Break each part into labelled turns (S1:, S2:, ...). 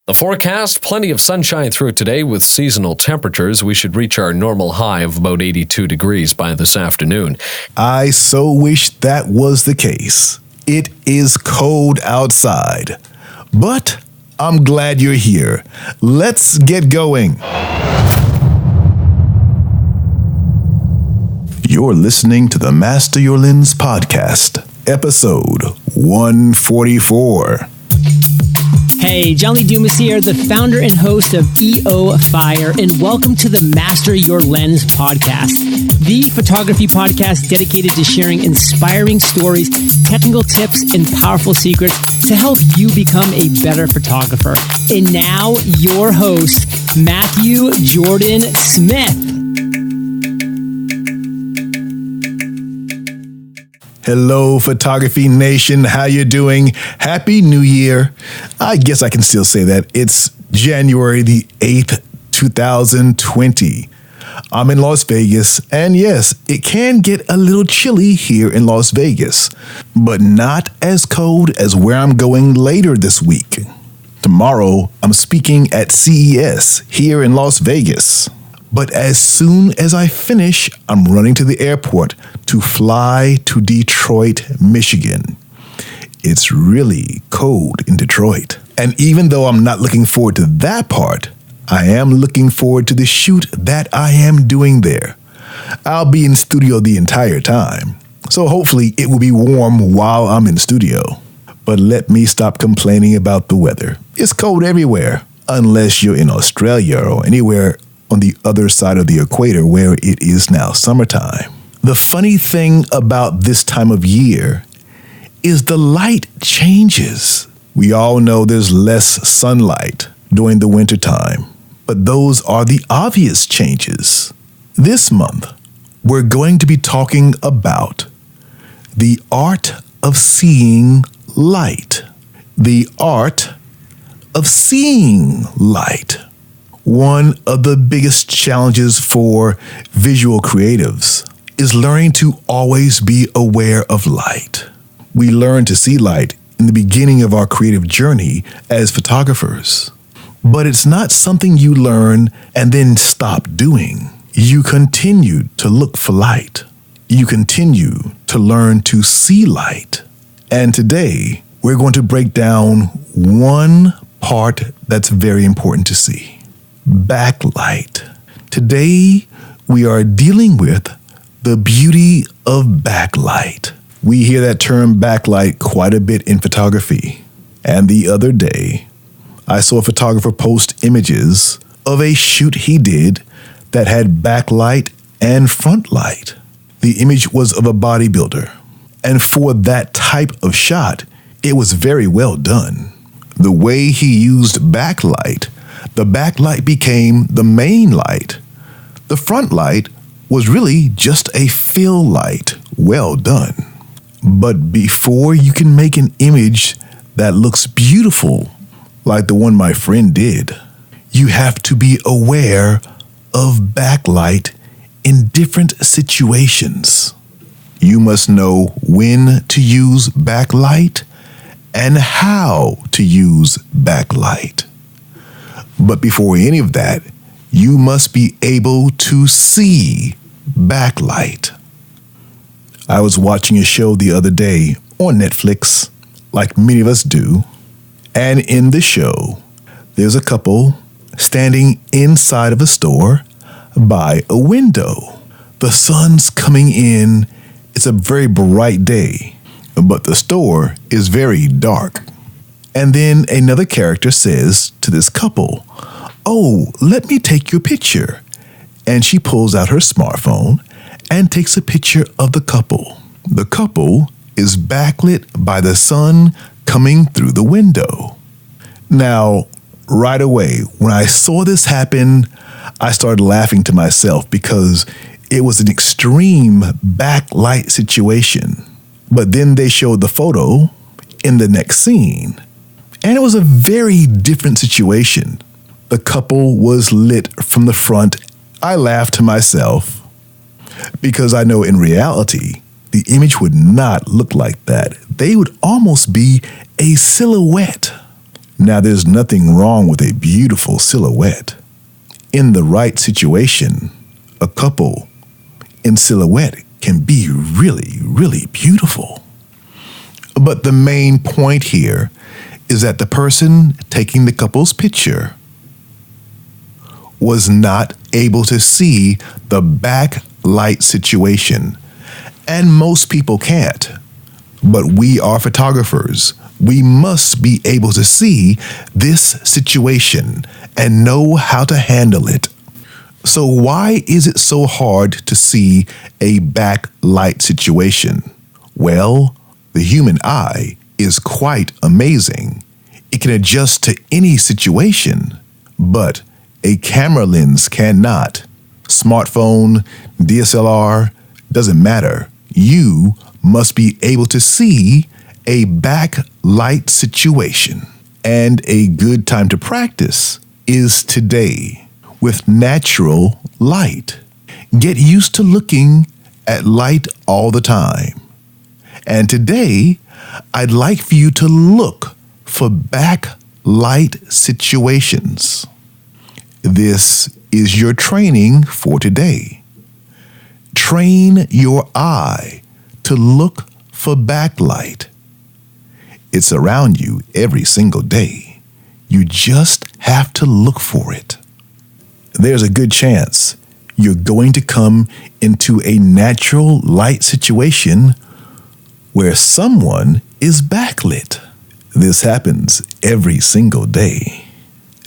S1: The forecast, plenty of sunshine through today with seasonal temperatures. We should reach our normal high of about 82 degrees by this afternoon.
S2: I so wish that was the case. It is cold outside, but I'm glad you're here. Let's get going. You're listening to the Master Your Lens podcast, episode 144.
S3: Hey, John Lee Dumas here, the founder and host of EO Fire, and welcome to the Master Your Lens podcast, the photography podcast dedicated to sharing inspiring stories, technical tips, and powerful secrets to help you become a better photographer. And now, your host, Matthew Jordan Smith.
S2: Hello, Photography Nation. How you doing? Happy New Year. I guess I can still say that. It's January the 8th, 2020. I'm in Las Vegas, and yes, it can get a little chilly here in Las Vegas, but not as cold as where I'm going later this week. Tomorrow, I'm speaking at CES here in Las Vegas. But as soon as I finish, I'm running to the airport to fly to Detroit, Michigan. It's really cold in Detroit. And even though I'm not looking forward to that part, I am looking forward to the shoot that I am doing there. I'll be in studio the entire time, so hopefully it will be warm while I'm in studio. But let me stop complaining about the weather. It's cold everywhere, unless you're in Australia or anywhere on the other side of the equator where it is now summertime. The funny thing about this time of year is the light changes. We all know there's less sunlight during the wintertime, but those are the obvious changes. This month, we're going to be talking about the art of seeing light. The art of seeing light. One of the biggest challenges for visual creatives is learning to always be aware of light. We learn to see light in the beginning of our creative journey as photographers, but it's not something you learn and then stop doing. You continue to look for light. You continue to learn to see light. And today, we're going to break down one part that's very important to see. Backlight. Today, we are dealing with the beauty of backlight. We hear that term backlight quite a bit in photography. And the other day, I saw a photographer post images of a shoot he did that had backlight and front light. The image was of a bodybuilder. And for that type of shot, it was very well done. The way he used backlight, the backlight became the main light. The front light was really just a fill light. Well done. But before you can make an image that looks beautiful, like the one my friend did, you have to be aware of backlight in different situations. You must know when to use backlight and how to use backlight. But before any of that, you must be able to see backlight. I was watching a show the other day on Netflix, like many of us do, and in the show, there's a couple standing inside of a store by a window. The sun's coming in. It's a very bright day, but the store is very dark. And then another character says to this couple, "Oh, let me take your picture." And she pulls out her smartphone and takes a picture of the couple. The couple is backlit by the sun coming through the window. Now, right away, when I saw this happen, I started laughing to myself because it was an extreme backlight situation. But then they showed the photo in the next scene. And it was a very different situation. The couple was lit from the front. I laughed to myself because I know in reality, the image would not look like that. They would almost be a silhouette. Now, there's nothing wrong with a beautiful silhouette. In the right situation, a couple in silhouette can be really, really beautiful. But the main point here is that the person taking the couple's picture was not able to see the backlight situation. And most people can't. But we are photographers. We must be able to see this situation and know how to handle it. So why is it so hard to see a backlight situation? Well, the human eye is quite amazing. It can adjust to any situation, but a camera lens cannot. Smartphone, DSLR, doesn't matter. You must be able to see a backlight situation. And a good time to practice is today with natural light. Get used to looking at light all the time. And today, I'd like for you to look for backlight situations. This is your training for today. Train your eye to look for backlight. It's around you every single day. You just have to look for it. There's a good chance you're going to come into a natural light situation where someone is backlit. This happens every single day,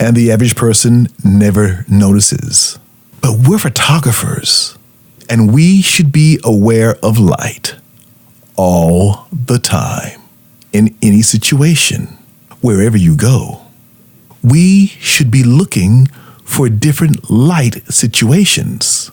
S2: and the average person never notices. But we're photographers, and we should be aware of light all the time, in any situation, wherever you go. We should be looking for different light situations.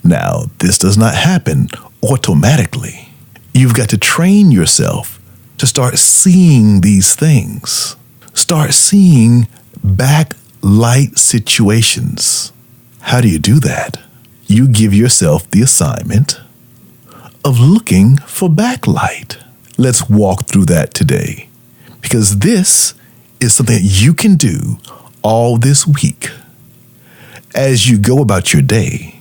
S2: Now, this does not happen automatically. You've got to train yourself to start seeing these things. Start seeing backlight situations. How do you do that? You give yourself the assignment of looking for backlight. Let's walk through that today, because this is something that you can do all this week. As you go about your day,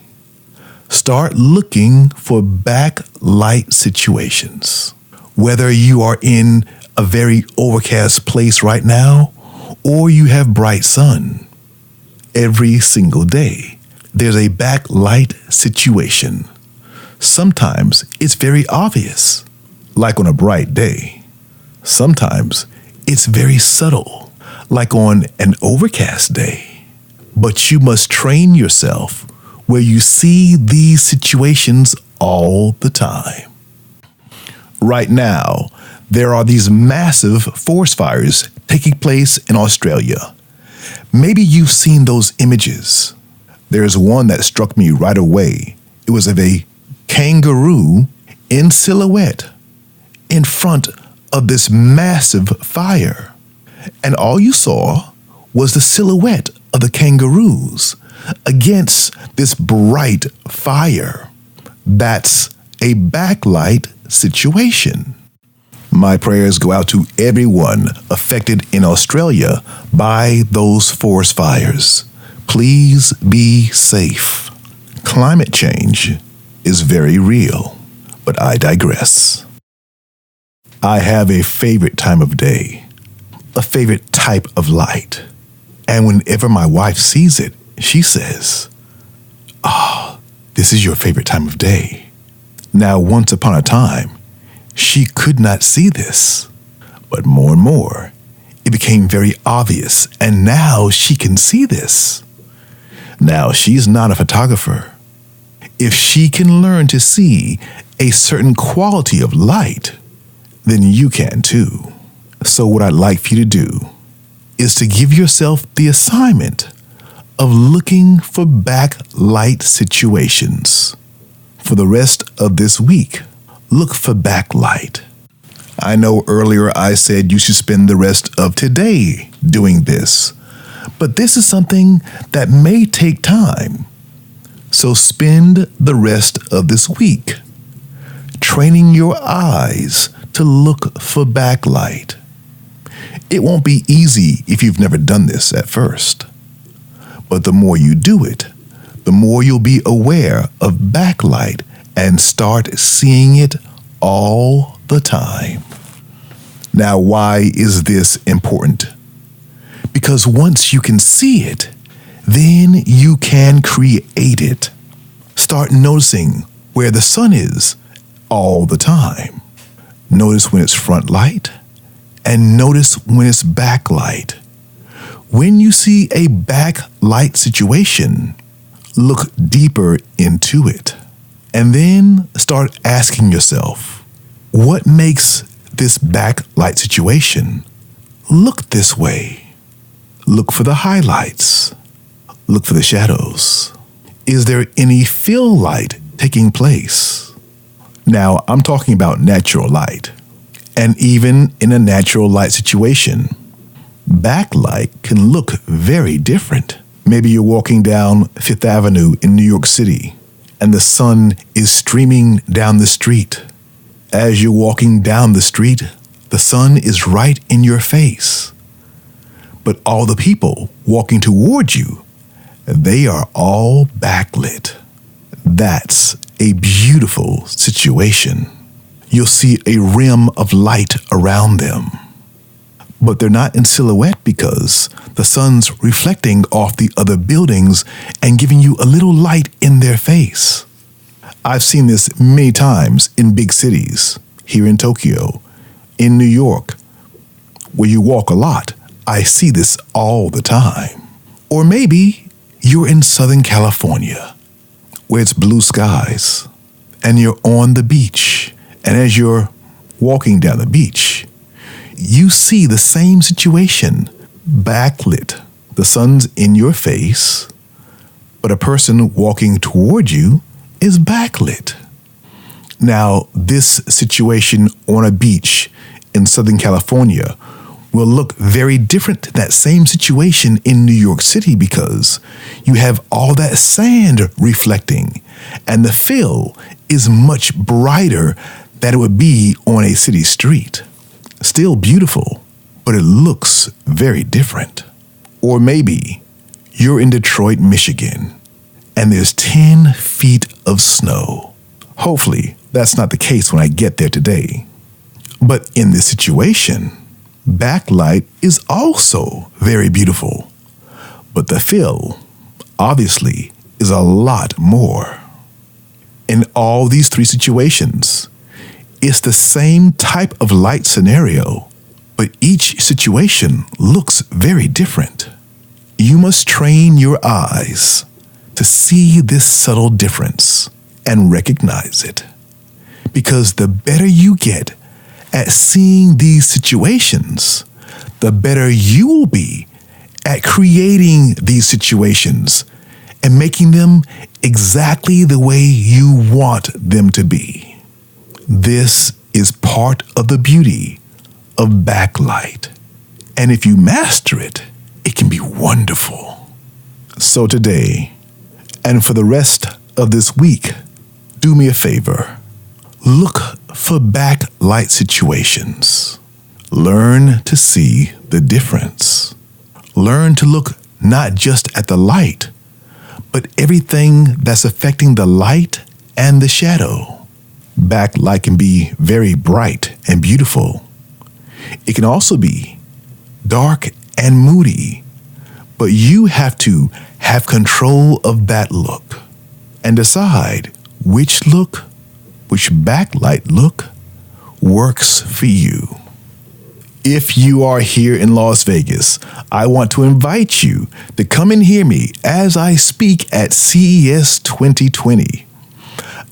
S2: start looking for backlight situations. Whether you are in a very overcast place right now, or you have bright sun, every single day, there's a backlight situation. Sometimes it's very obvious, like on a bright day. Sometimes it's very subtle, like on an overcast day. But you must train yourself where you see these situations all the time. Right now, there are these massive forest fires taking place in Australia. Maybe you've seen those images. There's one that struck me right away. It was of a kangaroo in silhouette in front of this massive fire. And all you saw was the silhouette of the kangaroos against this bright fire. That's a backlight situation. My prayers go out to everyone affected in Australia by those forest fires. Please be safe. Climate change is very real, but I digress. I have a favorite time of day, a favorite type of light. And whenever my wife sees it, she says, this is your favorite time of day. Now, once upon a time, she could not see this, but more and more, it became very obvious, and now she can see this. Now, she's not a photographer. If she can learn to see a certain quality of light, then you can too. So what I'd like for you to do is to give yourself the assignment of looking for backlight situations. For the rest of this week, look for backlight. I know earlier I said you should spend the rest of today doing this, but this is something that may take time. So spend the rest of this week training your eyes to look for backlight. It won't be easy if you've never done this at first. But the more you do it, the more you'll be aware of backlight and start seeing it all the time. Now, why is this important? Because once you can see it, then you can create it. Start noticing where the sun is all the time. Notice when it's front light and notice when it's backlight. When you see a backlight situation, look deeper into it and then start asking yourself, what makes this backlight situation look this way? Look for the highlights. Look for the shadows. Is there any fill light taking place? Now, I'm talking about natural light. And even in a natural light situation, backlight can look very different. Maybe you're walking down Fifth Avenue in New York City, and the sun is streaming down the street. As you're walking down the street, the sun is right in your face. But all the people walking toward you, they are all backlit. That's a beautiful situation. You'll see a rim of light around them. But they're not in silhouette because the sun's reflecting off the other buildings and giving you a little light in their face. I've seen this many times in big cities, here in Tokyo, in New York, where you walk a lot. I see this all the time. Or maybe you're in Southern California, where it's blue skies, and you're on the beach. And as you're walking down the beach, you see the same situation, backlit. The sun's in your face, but a person walking toward you is backlit. Now, this situation on a beach in Southern California will look very different to that same situation in New York City because you have all that sand reflecting, and the fill is much brighter than it would be on a city street. Still beautiful, but it looks very different. Or maybe you're in Detroit, Michigan, and there's 10 feet of snow. Hopefully, that's not the case when I get there today. But in this situation, backlight is also very beautiful, but the fill, obviously, is a lot more. In all these three situations, it's the same type of light scenario, but each situation looks very different. You must train your eyes to see this subtle difference and recognize it, because the better you get at seeing these situations, the better you will be at creating these situations and making them exactly the way you want them to be. This is part of the beauty of backlight. And if you master it, it can be wonderful. So today, and for the rest of this week, do me a favor. Look for backlight situations. Learn to see the difference. Learn to look not just at the light, but everything that's affecting the light and the shadow. Backlight can be very bright and beautiful. It can also be dark and moody, but you have to have control of that look and decide which backlight look works for you. If you are here in Las Vegas, I want to invite you to come and hear me as I speak at CES 2020.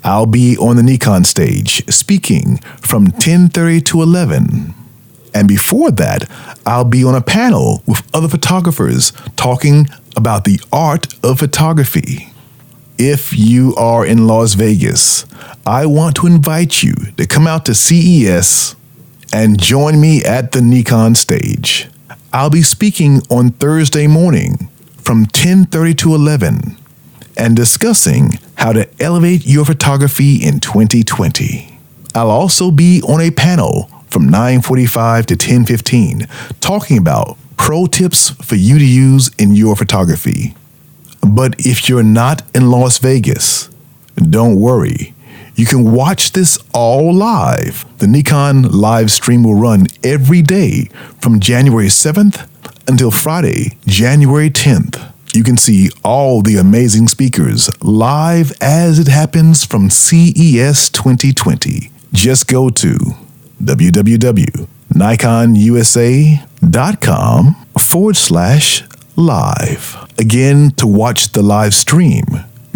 S2: I'll be on the Nikon stage speaking from 10:30 to 11. And before that, I'll be on a panel with other photographers talking about the art of photography. If you are in Las Vegas, I want to invite you to come out to CES and join me at the Nikon stage. I'll be speaking on Thursday morning from 10:30 to 11 and discussing how to elevate your photography in 2020. I'll also be on a panel from 9:45 to 10:15, talking about pro tips for you to use in your photography. But if you're not in Las Vegas, don't worry. You can watch this all live. The Nikon live stream will run every day from January 7th until Friday, January 10th. You can see all the amazing speakers live as it happens from CES 2020. Just go to www.nikonusa.com/live. Again, to watch the live stream,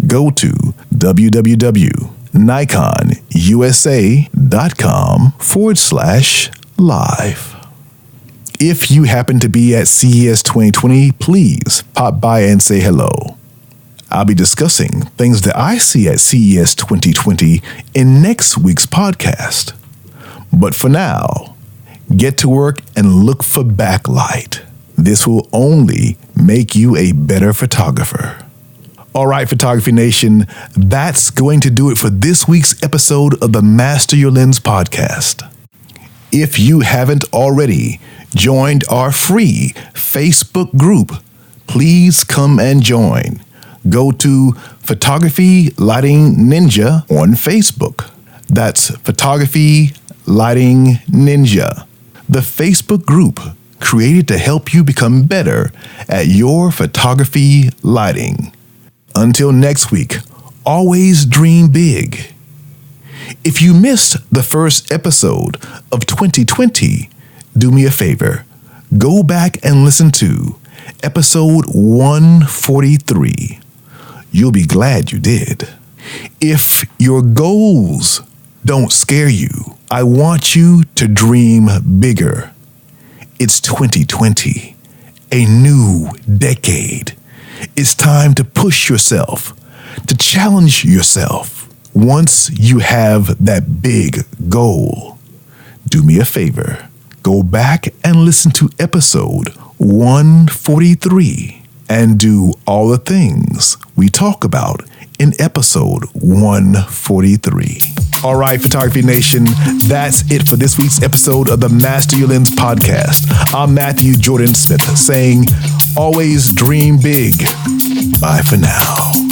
S2: go to www.nikonusa.com/live. If you happen to be at CES 2020, please pop by and say hello. I'll be discussing things that I see at CES 2020 in next week's podcast. But for now, get to work and look for Backlight. This will only make you a better photographer. All right, Photography Nation, that's going to do it for this week's episode of the Master Your Lens podcast. If you haven't already joined our free Facebook group, please come and join. Go to Photography Lighting Ninja on Facebook. That's Photography Lighting Ninja, the Facebook group created to help you become better at your photography lighting. Until next week, always dream big. If you missed the first episode of 2020, do me a favor. Go back and listen to episode 143. You'll be glad you did. If your goals don't scare you, I want you to dream bigger. It's 2020, a new decade. It's time to push yourself, to challenge yourself. Once you have that big goal, do me a favor. Go back and listen to episode 143 and do all the things we talk about in episode 143. All right, Photography Nation, that's it for this week's episode of the Master Your Lens podcast. I'm Matthew Jordan Smith saying, always dream big. Bye for now.